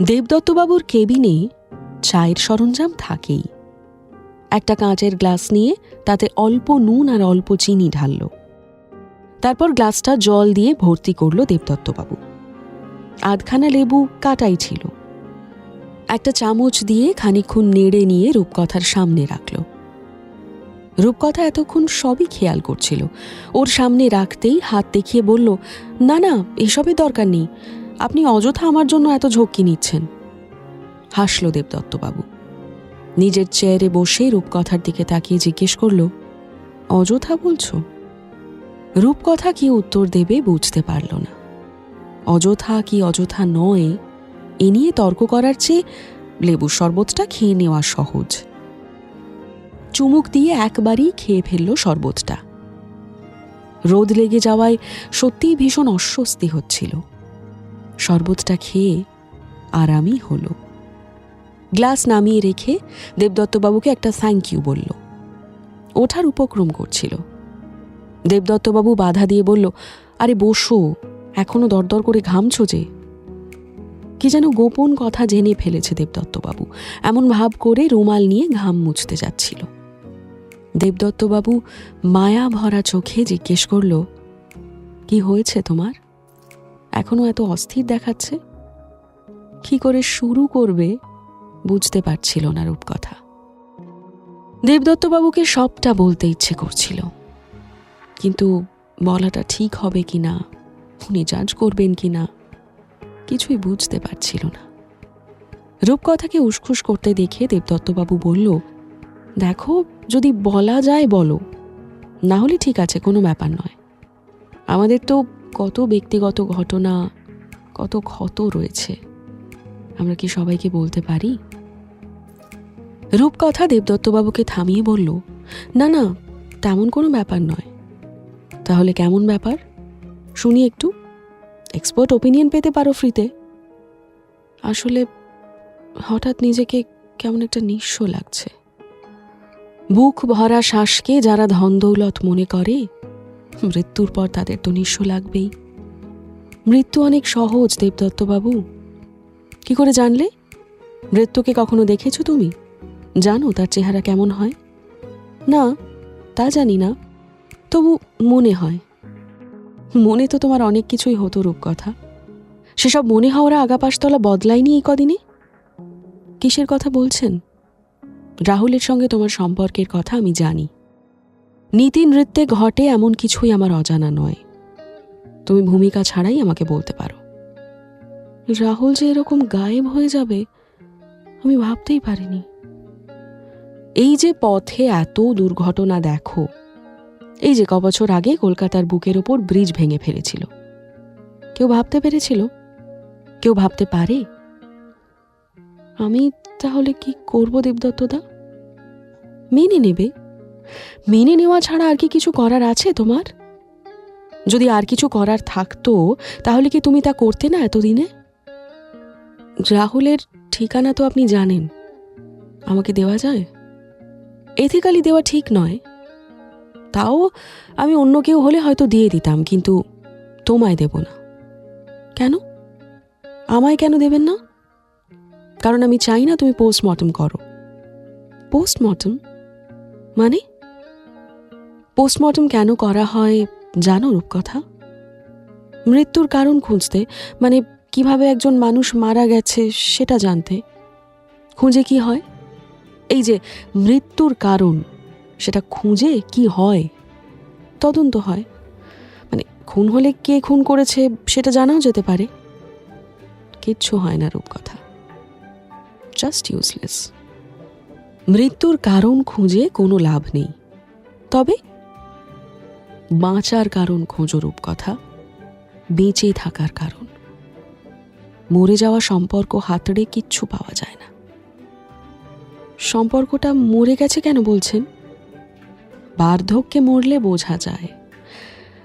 দেবদত্তবাবুর কেবিনে চায়ের সরঞ্জাম থাকেই। একটা কাঁচের গ্লাস নিয়ে তাতে অল্প নুন আর অল্প চিনি ঢালল। তারপর গ্লাসটা জল দিয়ে ভর্তি করল দেবদত্তবাবু। আধখানা লেবু কাটাই ছিল। একটা চামচ দিয়ে খানিকক্ষণ নেড়ে নিয়ে রূপকথার সামনে রাখল। রূপকথা এতক্ষণ সবই খেয়াল করছিল। ওর সামনে রাখতেই হাত দেখিয়ে বলল, না না, এসবের দরকার নেই, আপনি অযথা আমার জন্য এত ঝক্কি নিচ্ছেন। হাসল দেবদত্তবাবু। নিজের চেয়ারে বসে রূপকথার দিকে তাকিয়ে জিজ্ঞেস করল, অযথা বলছো? রূপকথা কি উত্তর দেবে বুঝতে পারল না। অযথা কি অযথা নয় এ নিয়ে তর্ক করার চেয়ে লেবুর শরবতটা খেয়ে নেওয়া সহজ। চুমুক দিয়ে একবারই খেয়ে ফেলল শরবতটা। রোদ লেগে যাওয়ায় সত্যিই ভীষণ অস্বস্তি হচ্ছিল। শরবতটা খেয়ে আরামই হলো। গ্লাস নামিয়ে রেখে দেবদত্তবাবুকে একটা থ্যাংক ইউ বলল। ওঠার উপক্রম করছিল। দেবদত্তবাবু বাধা দিয়ে বলল, আরে বসো, এখনো দরদর করে ঘামছো যে। কি যেন গোপন কথা জেনে ফেলেছে দেবদত্তবাবু, এমন ভাব করে রুমাল নিয়ে ঘাম মুছতে যাচ্ছিল। দেবদত্তবাবু মায়া ভরা চোখে জিজ্ঞেস করল, কি হয়েছে তোমার? এখনো এত অস্থির দেখাচ্ছে। কি করে শুরু করবে বুঝতে পারছিল না রূপকথা। দেবদত্তবাবুকে সবটা বলতে ইচ্ছে করছিল, কিন্তু বলাটা ঠিক হবে কিনা, উনি জাজ করবেন কিনা, কিছুই বুঝতে পারছিল না। রূপকথাকে উসখুস করতে দেখে দেবদত্তবাবু বলল, দেখো, যদি বলা যায় বলো, না হলে ঠিক আছে, কোনো ব্যাপার নয়। আমাদের তো কত ব্যক্তিগত ঘটনা, কত ক্ষত রয়েছে, আমরা কি সবাইকে বলতে পারি? রূপকথা দেবদত্তবাবুকে থামিয়ে বলল, না না, তেমন কোনো ব্যাপার নয়। তাহলে কেমন ব্যাপার শুনি একটু, এক্সপার্ট ওপিনিয়ন পেতে পারো ফ্রিতে। আসলে হঠাৎ নিজেকে কেমন একটা নিঃস্ব লাগছে। বুক ভরা শ্বাসকে যারা ধন দৌলত মনে করে, মৃত্যুর পর তাদের তো নিঃস্ব লাগবেই। মৃত্যু অনেক সহজ দেবদত্তবাবু। কি করে জানলে? মৃত্যুকে কখনো দেখেছো তুমি? জানো তার চেহারা কেমন হয়? না, তা জানি না, তবু মনে হয়। মনে তো তোমার অনেক কিছুই হতো রূপকথা। সেসব মনে হওয়ার আগাপাশতলা বদলায়নি এই কদিনে। কিসের কথা বলছেন? রাহুলের সঙ্গে তোমার সম্পর্কের কথা আমি জানি। নীতি নৃত্যে ঘটে এমন কিছুই আমার অজানা নয়। তুমি ভূমিকা ছাড়াই আমাকে বলতে পারো। রাহুল যে এরকম গায়েব হয়ে যাবে আমি ভাবতেই পারিনি। এই যে পথে এত দুর্ঘটনা দেখো, এই যে কবছর আগে কলকাতার বুকের ওপর ব্রিজ ভেঙে ফেলেছিল, কেউ ভাবতে পেরেছিল? কেউ ভাবতে পারে? আমি তাহলে কি করব দেবদত্তদা? মেনে নেবে? মেনে নেওয়া ছাড়া আর কি কিছু করার আছে তোমার? যদি আর কিছু করার থাকতো তাহলে কি তুমি তা করতে না এতদিনে? রাহুলের ঠিকানা তো আপনি জানেন, আমাকে দেওয়া যায়? এথিক্যালি দেওয়া ঠিক নয়, তাও আমি অন্য কেউ হলে হয়তো দিয়ে দিতাম, কিন্তু তোমায় দেব না। কেন? আমায় কেন দেবেন না? কারণ আমি চাই না তুমি পোস্টমর্টম করো। পোস্টমর্টম মানে? পোস্টমর্টম কেন করা হয় জানো রূপকথা? মৃত্যুর কারণ খুঁজতে, মানে কিভাবে একজন মানুষ মারা গেছে সেটা জানতে। খুঁজে কি হয়? এই যে মৃত্যুর কারণ, সেটা খুঁজে কি হয়? তদন্ত হয়। মানে খুন হলে কে খুন করেছে সেটা জানাও যেতে পারে। কিচ্ছু হয় না রূপকথা, জাস্ট ইউজলেস। মৃত্যুর কারণ খুঁজে কোনো লাভ নেই। তবে বাঁচার কারণ খোঁজো রূপকথা, বেঁচে থাকার কারণ। মরে যাওয়া সম্পর্ক হাতড়ে কিচ্ছু পাওয়া যায় না। সম্পর্কটা মরে গেছে কেন বলছেন? বার্ধক্যে মরলে বোঝা যায়,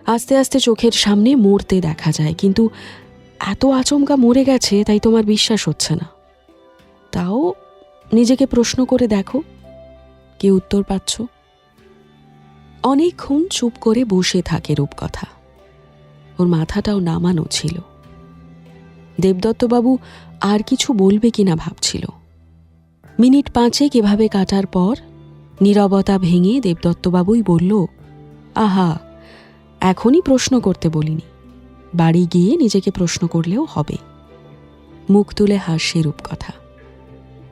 আস্তে আস্তে চোখের সামনে মরতে দেখা যায়, কিন্তু এত আচমকা মরে গেছে তাই তোমার বিশ্বাস হচ্ছে না। তাও নিজেকে প্রশ্ন করে দেখো, কি উত্তর পাচ্ছ? অনেকক্ষণ চুপ করে বসে থাকে রূপকথা। ওর মাথাটাও নামানো ছিল। দেবদত্তবাবু আর কিছু বলবে কিনা ভাবছিল। মিনিট 5 এভাবে কাটার পর নীরবতা ভেঙে দেবদত্তবাবুই বলল, আহা, এখনই প্রশ্ন করতে বলিনি, বাড়ি গিয়ে নিজেকে প্রশ্ন করলেও হবে। মুখ তুলে হাসে রূপকথা।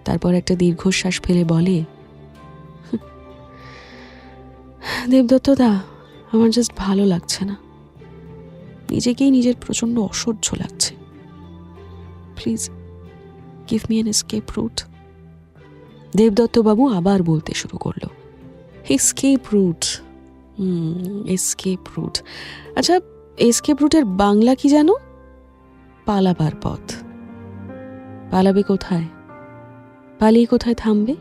তারপর একটা দীর্ঘশ্বাস ফেলে বলে, দেবদত্তদা, আমার জাস্ট ভালো লাগছে না, নিজেকেই নিজের প্রচন্ড অসহ্য লাগছে। Please give me an escape route. দেবদত্তবাবু আবার বলতে শুরু করলো, এসকেপ রুট, এসকেপ রুট। আচ্ছা, এসকেপ রুটের বাংলা কি জানো? পালাবার পথ। পালাবে কোথায়? পালিয়ে কোথায় থামবে?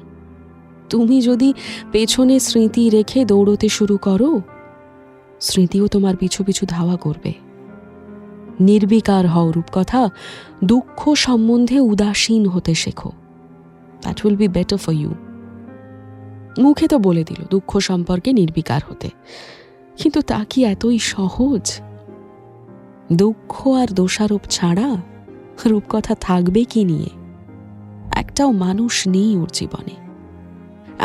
তুমি যদি পেছনে স্মৃতি রেখে দৌড়তে শুরু করো, স্মৃতিও তোমার পিছু পিছু ধাওয়া করবে। নির্বিকার হও রূপকথা, দুঃখ সম্বন্ধে উদাসীন হতে শেখো। That will be better for you. মুখে তো বলে দিল দুঃখ সম্পর্কে নির্বিকার হতে, কিন্তু তা কি এতই সহজ? দুঃখ আর দোষারোপ ছাড়া রূপকথা থাকবে কি নিয়ে? একটাও মানুষ নেই ওর জীবনে।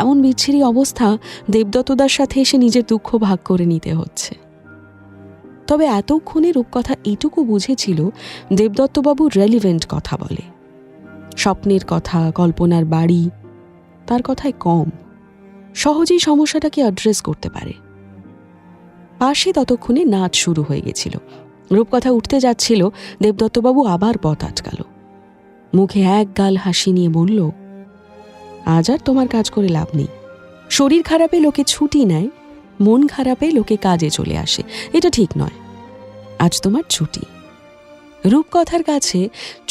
এমন বিচ্ছিরি অবস্থা, দেবদত্তদার সাথে এসে নিজের দুঃখ ভাগ করে নিতে হচ্ছে। তবে এতক্ষণে রূপকথা এটুকু বুঝেছিল, দেবদত্তবাবু রেলিভেন্ট কথা বলে। স্বপ্নের কথা, কল্পনার বাড়ি, তার কথায় কম, সহজেই সমস্যাটাকে অ্যাড্রেস করতে পারে। পাশে ততক্ষণে নাচ শুরু হয়ে গেছিল। রূপকথা উঠতে যাচ্ছিল, দেবদত্তবাবু আবার পথ আটকাল। মুখে এক গাল হাসি নিয়ে বলল, আজ আর তোমার কাজ করে লাভ নেই। শরীর খারাপে লোকে ছুটি নেয়, মন খারাপে লোকে কাজে চলে আসে, এটা ঠিক নয়। আজ তোমার ছুটি। রূপকথার কাছে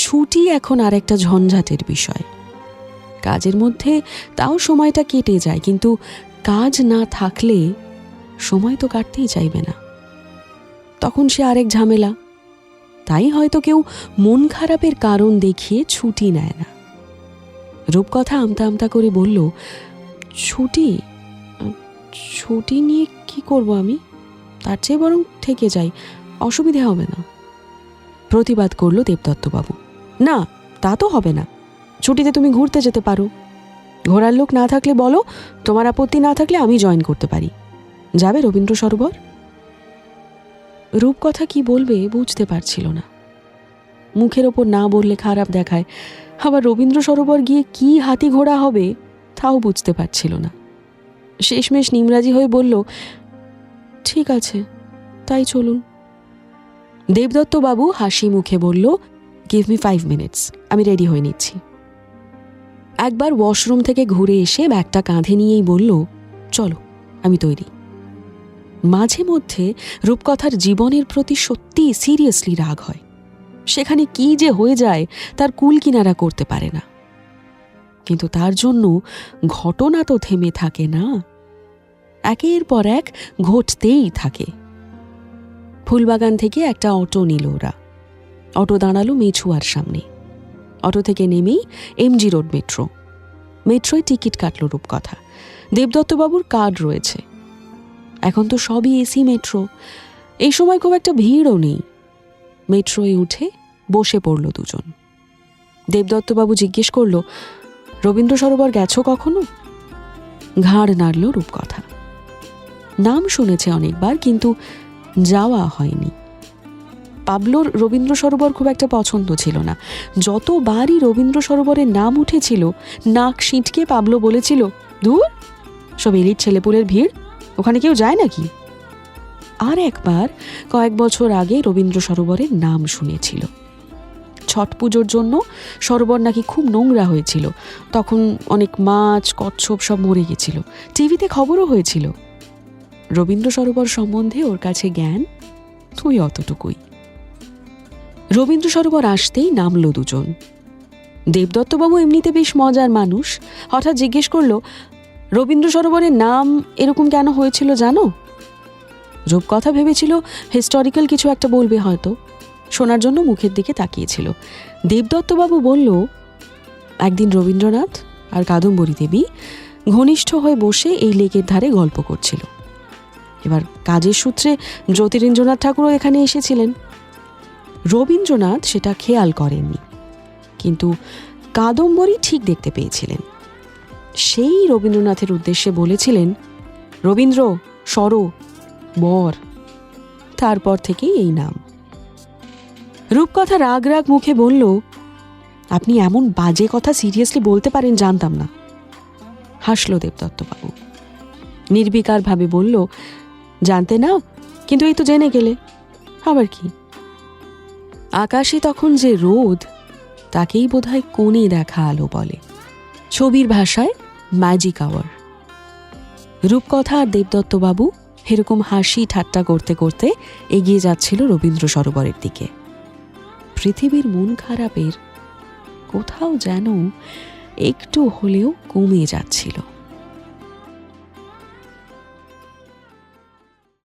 ছুটি এখন আর একটা ঝঞ্ঝাটের বিষয়। কাজের মধ্যে তাও সময়টা কেটে যায়, কিন্তু কাজ না থাকলে সময় তো কাটতেই চাইবে না, তখন সে আরেক ঝামেলা। তাই হয়তো কেউ মন খারাপের কারণ দেখিয়ে ছুটি নেয় না। রূপকথা আমতা আমতা করে বলল, ছুটি? ছুটি নিয়ে কি করব আমি? তার চেয়ে বরং থেকে যাই, অসুবিধে হবে না। প্রতিবাদ করল দেবদত্তবাবু, না, তা তো হবে না। ছুটিতে তুমি ঘুরতে যেতে পারো। ঘোরার লোক না থাকলে বলো, তোমার আপত্তি না থাকলে আমি জয়েন করতে পারি। যাবে রবীন্দ্র সরোবর? রূপকথা কি বলবে বুঝতে পারছিল না। মুখের ওপর না বললে খারাপ দেখায়, আবার রবীন্দ্র সরোবর গিয়ে কি হাতি ঘোড়া হবে তাও বুঝতে পারছিল না। শেষমেশ নিমরাজি হয়ে বলল, ঠিক আছে, তাই চলুন। দেবদত্তবাবু হাসি মুখে বলল, গিভ মি 5 মিনিটস, আমি রেডি হয়ে নিচ্ছি। একবার ওয়াশরুম থেকে ঘুরে এসে ব্যাগটা কাঁধে নিয়েই বলল, চলো, আমি তৈরি। মাঝে মধ্যে রূপকথার জীবনের প্রতি সত্যি সিরিয়াসলি রাগ হয়। সেখানে কি যে হয়ে যায় তার কুল কিনারা করতে পারে না। কিন্তু তার জন্য ঘটনা তো থেমে থাকে না, একের পর এক ঘটতেই থাকে। ফুলবাগান থেকে একটা অটো নিল ওরা। অটো দাঁড়ালো মেছুয়ার সামনে। অটো থেকে নেমেই এমজি রোড মেট্রো। মেট্রোয় টিকিট কাটল রূপকথা। দেবদত্তবাবুর কার্ড রয়েছে। এখন তো সবই এসি মেট্রো, এই সময় খুব একটা ভিড়ও নেই। মেট্রোয় উঠে বসে পড়ল দুজন। দেবদত্তবাবু জিজ্ঞেস করল, রবীন্দ্র সরোবর গেছো কখনো? ঘাড় নাড়ল রূপকথা। নাম শুনেছে অনেকবার, কিন্তু যাওয়া হয়নি। পাবলোর রবীন্দ্র সরোবর খুব একটা পছন্দ ছিল না। যতবারই রবীন্দ্র সরোবরের নাম উঠেছিল, নাক সিঁটকে পাবলো বলেছিল, দূর, সব এলিট ছেলেপুলের ভিড়, ওখানে কেউ যায় নাকি? আর একবার কয়েক বছর আগে রবীন্দ্র সরোবরের নাম শুনেছিল। ছট পুজোর জন্য সরোবর নাকি খুব নোংরা হয়েছিল, তখন অনেক মাছ, কচ্ছপ সব মরে গেছিল, টিভিতে খবরও হয়েছিল। রবীন্দ্র সরোবর সম্বন্ধে ওর কাছে জ্ঞান তুই অতটুকুই। রবীন্দ্র সরোবর আসতেই নামলো দুজন। দেবদত্তবাবু এমনিতে বেশ মজার মানুষ, হঠাৎ জিজ্ঞেস করল, রবীন্দ্র সরোবরের নাম এরকম কেন হয়েছিল জানো? রূপকথা ভেবেছিল হিস্টোরিক্যাল কিছু একটা বলবে হয়তো, শোনার জন্য মুখের দিকে তাকিয়েছিল। দেবদত্তবাবু বলল, একদিন রবীন্দ্রনাথ আর কাদম্বরী দেবী ঘনিষ্ঠ হয়ে বসে এই লেকের ধারে গল্প করছিল। এবার কাজের সূত্রে জ্যোতিরিন্দ্রনাথ ঠাকুরও এখানে এসেছিলেন। রবীন্দ্রনাথ সেটা খেয়াল করেননি, কিন্তু কাদম্বরী ঠিক দেখতে পেয়েছিলেন। সেই রবীন্দ্রনাথের উদ্দেশ্যে বলেছিলেন, রবীন্দ্র সরো বর। তারপর থেকেই এই নাম। রূপকথা রাগ রাগ মুখে বলল, আপনি এমন বাজে কথা সিরিয়াসলি বলতে পারেন জানতাম না। হাসল দেবদত্তবাবু। নির্বিকারভাবে বলল, জানতে না, কিন্তু এই তো জেনে গেলে, আবার কি। আকাশে তখন যে রোদ, তাকেই বোধহয় কোণে দেখা আলো বলে, ছবির ভাষায় ম্যাজিক আওয়ার। রূপকথা আর দেবদত্তবাবু এরকম হাসি ঠাট্টা করতে করতে এগিয়ে যাচ্ছিল রবীন্দ্র সরোবরের দিকে। পৃথিবীর মন খারাপের কোথাও যেন একটু হলেও কমে যাচ্ছিল।